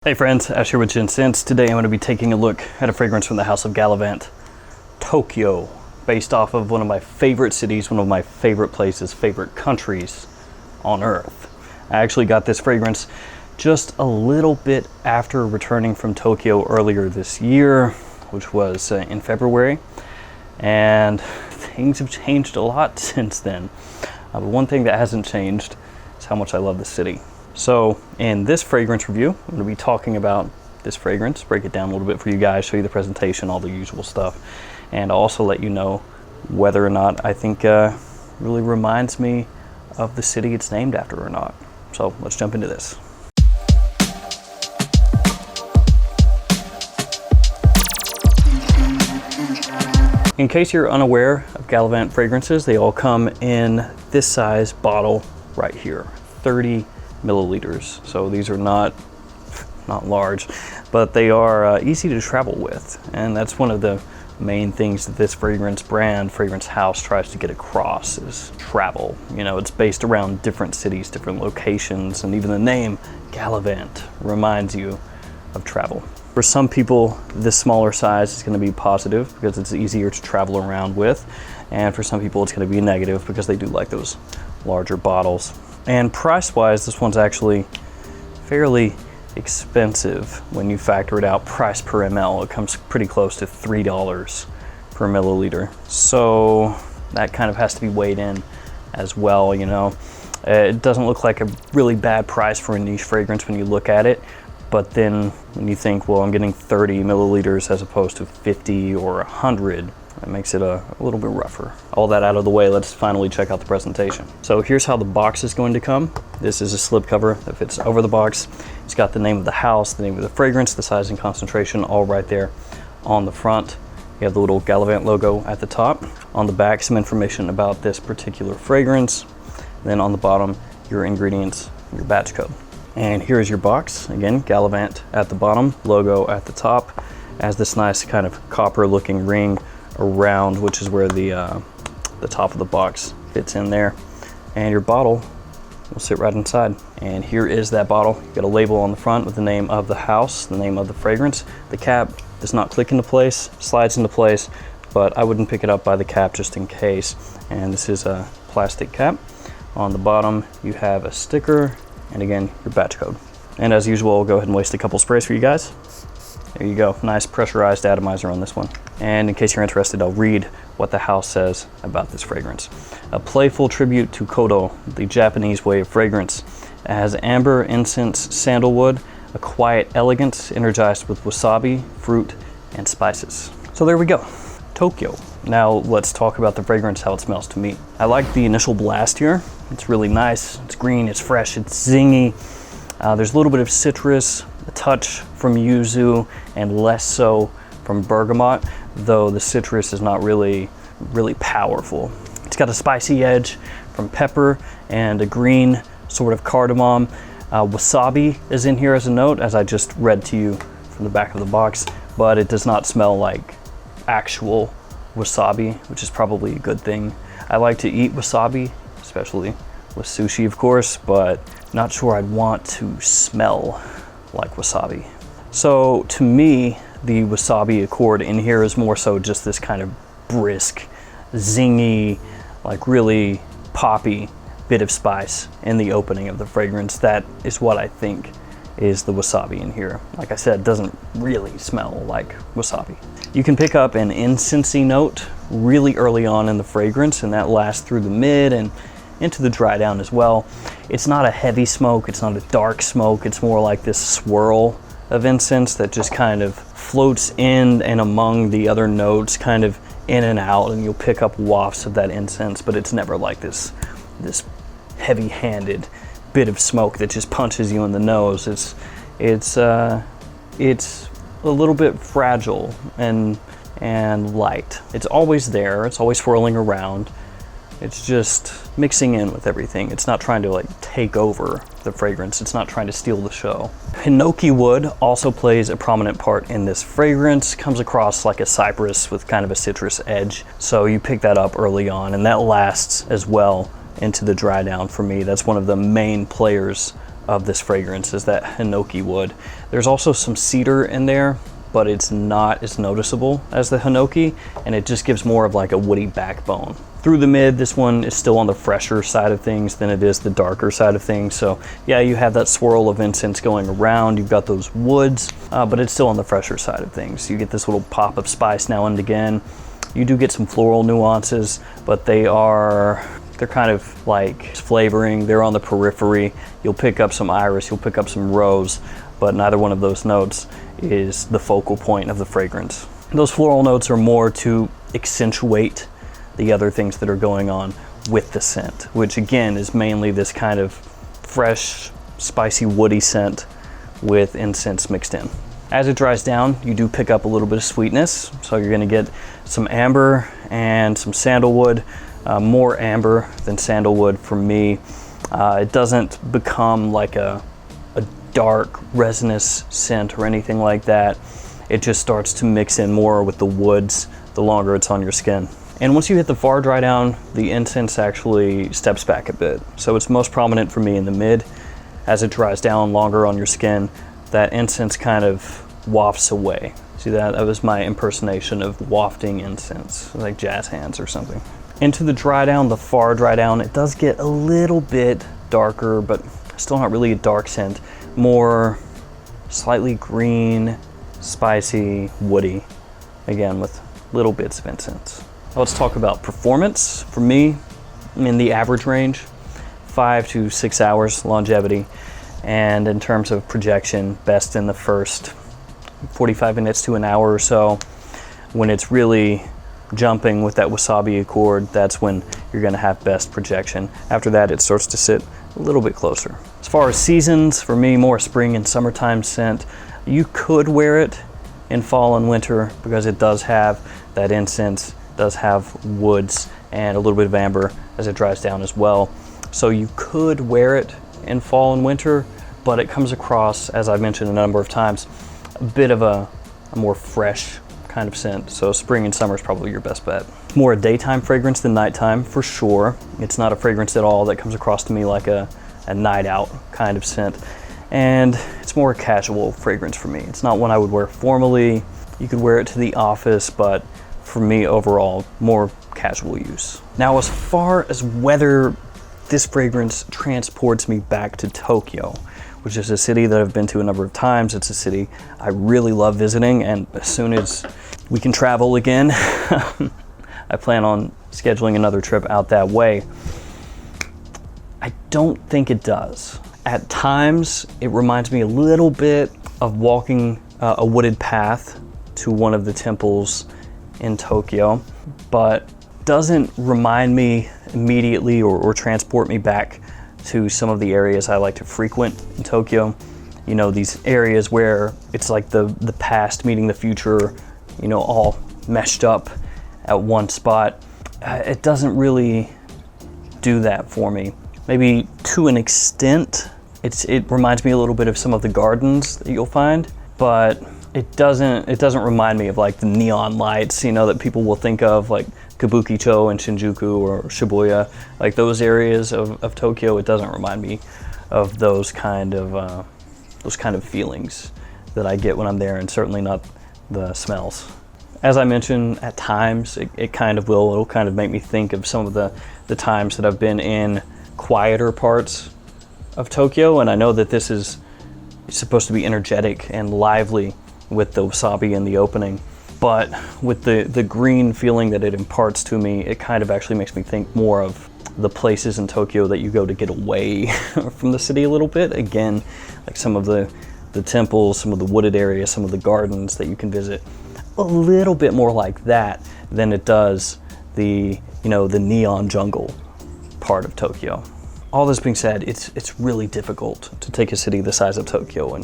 Hey friends, Ash here with Gents. Today I'm going to be taking a look at a fragrance from the house of Gallivant, Tokyo, based off of one of my favorite cities, one of my favorite places, favorite countries on earth. I actually got this fragrance just a little bit after returning from Tokyo earlier this year, which was in February, and things have changed a lot since then. But one thing that hasn't changed is how much I love the city. So in this fragrance review, I'm going to be talking about this fragrance, break it down a little bit for you guys, show you the presentation, all the usual stuff, and also let you know whether or not I think really reminds me of the city it's named after or not. So let's jump into this. In case you're unaware of Gallivant fragrances, they all come in this size bottle right here, 30 milliliters. So these are not large, but they are easy to travel with, and that's one of the main things that this fragrance brand, fragrance house, tries to get across is travel. You know, it's based around different cities, different locations, and even the name Gallivant reminds you of travel. For some people, this smaller size is going to be positive because it's easier to travel around with, and for some people it's going to be negative because they do like those larger bottles. And price-wise, this one's actually fairly expensive when you factor it out price per ml. It comes pretty close to $3 per milliliter. So that kind of has to be weighed in as well, you know. It doesn't look like a really bad price for a niche fragrance when you look at it, but then when you think, well, I'm getting 30 milliliters as opposed to 50 or 100, that makes it a little bit rougher. All that out of the way, let's finally check out the presentation. So here's how the box is going to come. This is a slipcover that fits over the box. It's got the name of the house, the name of the fragrance, the size and concentration, all right there on the front. You have the little Gallivant logo at the top. On the back, some information about this particular fragrance. Then on the bottom, your ingredients, your batch code. And here's your box. Again, Gallivant at the bottom, logo at the top. Has this nice kind of copper looking ring around, which is where the top of the box fits in there, and your bottle will sit right inside. And here is that bottle. You got a label on the front with the name of the house, the name of the fragrance. The cap does not click into place, slides into place, but I wouldn't pick it up by the cap just in case. And this is a plastic cap. On the bottom you have a sticker, and again your batch code. And as usual, I'll go ahead and waste a couple sprays for you guys. There you go, nice pressurized atomizer on this one. And in case you're interested, I'll read what the house says about this fragrance. A playful tribute to Kodo, the Japanese way of fragrance. It has amber, incense, sandalwood, a quiet elegance energized with wasabi, fruit, and spices. So there we go, Tokyo. Now let's talk about the fragrance, how it smells to me. I like the initial blast here. It's really nice, it's green, it's fresh, it's zingy. There's a little bit of citrus, a touch from yuzu, and less so from bergamot, though the citrus is not really powerful. It's got a spicy edge from pepper and a green sort of cardamom. Wasabi is in here as a note, as I just read to you from the back of the box, but it does not smell like actual wasabi, which is probably a good thing. I like to eat wasabi, especially with sushi, of course, but not sure I'd want to smell like wasabi. So to me, the wasabi accord in here is more so just this kind of brisk, zingy, like really poppy bit of spice in the opening of the fragrance. That is what I think is the wasabi in here. Like I said, it doesn't really smell like wasabi. You can pick up an incensey note really early on in the fragrance, and that lasts through the mid and into the dry down as well. It's not a heavy smoke, it's not a dark smoke, it's more like this swirl of incense that just kind of floats in and among the other notes, kind of in and out, and you'll pick up wafts of that incense, but it's never like this heavy-handed bit of smoke that just punches you in the nose. It's a little bit fragile and light. It's always there, it's always swirling around. It's just mixing in with everything. It's not trying to like take over the fragrance. It's not trying to steal the show. Hinoki wood also plays a prominent part in this fragrance. Comes across like a cypress with kind of a citrus edge. So you pick that up early on, and that lasts as well into the dry down for me. That's one of the main players of this fragrance is that hinoki wood. There's also some cedar in there, but it's not as noticeable as the hinoki, and it just gives more of like a woody backbone. Through the mid, this one is still on the fresher side of things than it is the darker side of things. So yeah, you have that swirl of incense going around, you've got those woods, but it's still on the fresher side of things. You get this little pop of spice now and again. You do get some floral nuances, but they're kind of like flavoring, they're on the periphery. You'll pick up some iris, you'll pick up some rose, but neither one of those notes is the focal point of the fragrance. Those floral notes are more to accentuate the other things that are going on with the scent, which again is mainly this kind of fresh, spicy, woody scent with incense mixed in. As it dries down, you do pick up a little bit of sweetness, so you're gonna get some amber and some sandalwood, more amber than sandalwood for me. It doesn't become like a dark resinous scent or anything like that. It just starts to mix in more with the woods the longer it's on your skin. And once you hit the far dry down, the incense actually steps back a bit. So it's most prominent for me in the mid. As it dries down longer on your skin, that incense kind of wafts away. See that? That was my impersonation of wafting incense, like jazz hands or something. Into the dry down, the far dry down, it does get a little bit darker, but still not really a dark scent. More slightly green, spicy, woody, again with little bits of incense. Now let's talk about performance. For me, in the average range, 5 to 6 hours longevity. And in terms of projection, best in the first 45 minutes to an hour or so. When it's really jumping with that wasabi accord, that's when you're gonna have best projection. After that, it starts to sit a little bit closer. As far as seasons, for me, more spring and summertime scent. You could wear it in fall and winter because it does have that incense, does have woods and a little bit of amber as it dries down as well. So you could wear it in fall and winter, but it comes across, as I've mentioned a number of times, a bit of a more fresh kind of scent. So spring and summer is probably your best bet. More a daytime fragrance than nighttime, for sure. It's not a fragrance at all that comes across to me like a night out kind of scent. And it's more a casual fragrance for me. It's not one I would wear formally. You could wear it to the office, but for me overall, more casual use. Now, as far as whether this fragrance transports me back to Tokyo, which is a city that I've been to a number of times. It's a city I really love visiting, and as soon as we can travel again, I plan on scheduling another trip out that way. I don't think it does. At times, it reminds me a little bit of walking a wooded path to one of the temples in Tokyo, but doesn't remind me immediately or transport me back to some of the areas I like to frequent in Tokyo. You know, these areas where it's like the past meeting the future, you know, all meshed up at one spot. It doesn't really do that for me. Maybe to an extent, it reminds me a little bit of some of the gardens that you'll find, but it doesn't remind me of like the neon lights, you know, that people will think of, like Kabukicho and Shinjuku or Shibuya, like those areas of Tokyo. It doesn't remind me of those kind of feelings that I get when I'm there, and certainly not the smells. As I mentioned, at times it'll kind of make me think of some of the times that I've been in quieter parts of Tokyo, and I know that this is supposed to be energetic and lively with the wasabi in the opening, but with the green feeling that it imparts to me, it kind of actually makes me think more of the places in Tokyo that you go to get away from the city a little bit. Again, like some of the temples, some of the wooded areas, some of the gardens that you can visit. A little bit more like that than it does the neon jungle part of Tokyo. All this being said, it's really difficult to take a city the size of Tokyo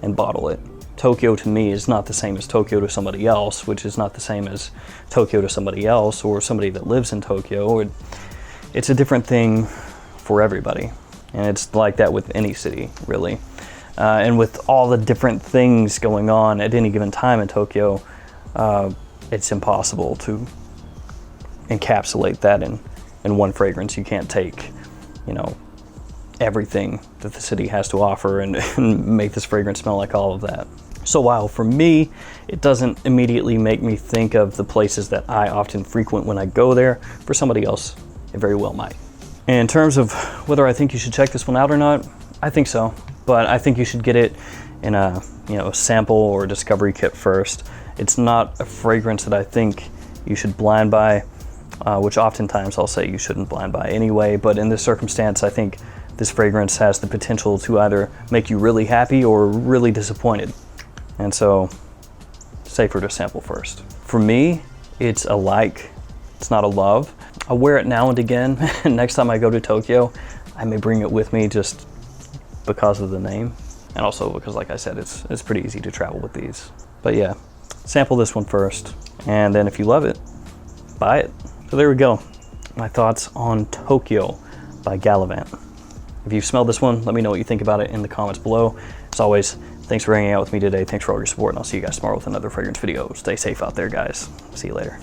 and bottle it. Tokyo to me is not the same as Tokyo to somebody else, which is not the same as Tokyo to somebody else or somebody that lives in Tokyo. It's a different thing for everybody. And it's like that with any city, really. And with all the different things going on at any given time in Tokyo, it's impossible to encapsulate that in one fragrance. You can't take, everything that the city has to offer and make this fragrance smell like all of that. So while for me, it doesn't immediately make me think of the places that I often frequent when I go there, for somebody else, it very well might. In terms of whether I think you should check this one out or not, I think so, but I think you should get it in a sample or discovery kit first. It's not a fragrance that I think you should blind buy, which oftentimes I'll say you shouldn't blind buy anyway, but in this circumstance, I think this fragrance has the potential to either make you really happy or really disappointed. And so, safer to sample first. For me, it's a like, it's not a love. I'll wear it now and again. Next time I go to Tokyo, I may bring it with me just because of the name. And also because, like I said, it's pretty easy to travel with these. But yeah, sample this one first. And then if you love it, buy it. So there we go. My thoughts on Tokyo by Gallivant. If you've smelled this one, let me know what you think about it in the comments below. As always, thanks for hanging out with me today. Thanks for all your support, and I'll see you guys tomorrow with another fragrance video. Stay safe out there, guys. See you later.